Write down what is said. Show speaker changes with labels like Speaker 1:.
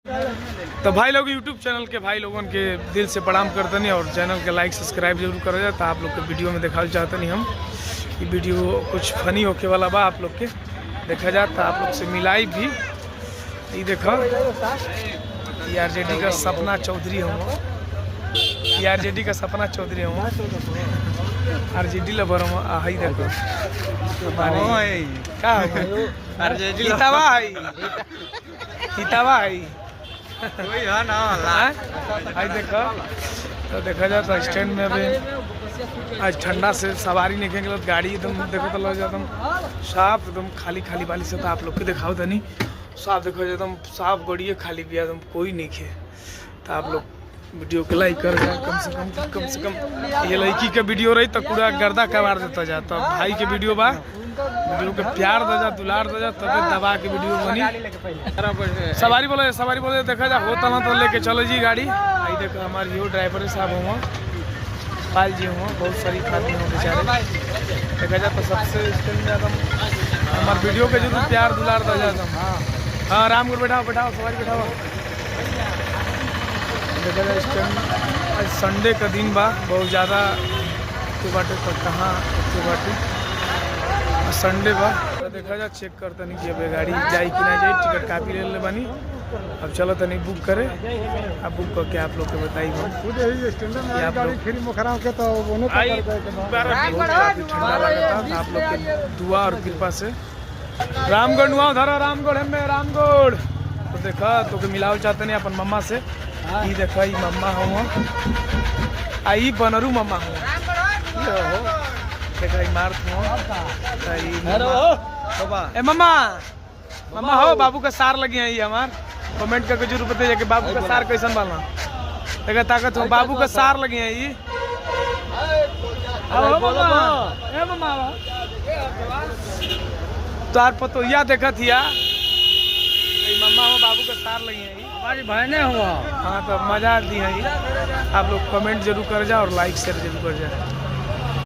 Speaker 1: तो भाई लोग यूट्यूब चैनल के भाई लोगों के दिल से प्रणाम करते नहीं और चैनल के लाइक सब्सक्राइब जरूर कर जाता। आप लोग के वीडियो में देखा चाहते नहीं हम ये वीडियो कुछ फनी होके वाला बा। आप लोग के देखा जाता आप लोग से मिलाई भी ये देखो आरजेडी का सपना चौधरी हूँ। आरजेडी का सपना चौधरी हूँ। आरजेडी लवर हूँ। आई देखो क्या आरजेडी हितावा है आई देखो। तो देखा जाए तो स्टैंड में अभी आज ठंडा से सवारी निकले गाड़ी एकदम देखो तो लग जाता साफ एकदम खाली खाली वाली से। तो आप लोग के दिखाओ तो नहीं साफ देखो एकदम साफ गड़िए खाली भी एकदम कोई नहीं खे। तो आप लोग वीडियो के लाइक कर जाए कम से कम ये लड़की के वीडियो रही तो पूरा गर्दा कबार देता जाता। तो भाई के वीडियो बा वीडियो के प्यार दे जा दुलार दे जा तब दबा के वीडियो बनी। सवारी बोले देखा जा होता ना तो लेके चलो जी गाड़ी। आई देखो हमारे यो ड्राइवर साहब हुआ पाल जी हुआ बहुत सारी खाती हूँ बेचारे। देखा जाए तो सबसे स्टैंड में एकदम हमारे वीडियो के जो प्यार दुलार दे जाता। हाँ रामगढ़ बैठाओ सवारी बैठाओ। देखा जाए स्टैंड आज संडे का दिन बा बहुत ज़्यादा बाटे तो कहाँ बाटे संडे बा। तो देखा जाए चेक करता नहीं कि अब गाड़ी जाए कि नहीं जाए। टिकट कापी ले ले बानी अब चलो तो नहीं बुक करे। अब बुक करके आप लोग को बताइए ठंडा लगा था। आप लोग के दुआ और कृपा से रामगढ़ नुआ धरा रामगढ़ हमें रामगढ़। तो देखा तो मिलाव चाहते नहीं अपन मम्मा से। ये देखा ये मम्मा हुआ आई बनरू मम्मा हूँ देखा मार्थ ए मम्मा हो बाबू का सार लगी है। ये हमार कमेंट करके जरूर बताइए कि बाबू का सार कैसन बालना देखा ताकत हो। बाबू का सार लगी है ये तो आप पतोहिया देखा थी मम्मा हो बाबू का सार लगी है हमारी बहने हुआ। हाँ तो मजा दी है। आप लोग कमेंट जरूर कर जाए और लाइक शेयर जरूर कर जाए।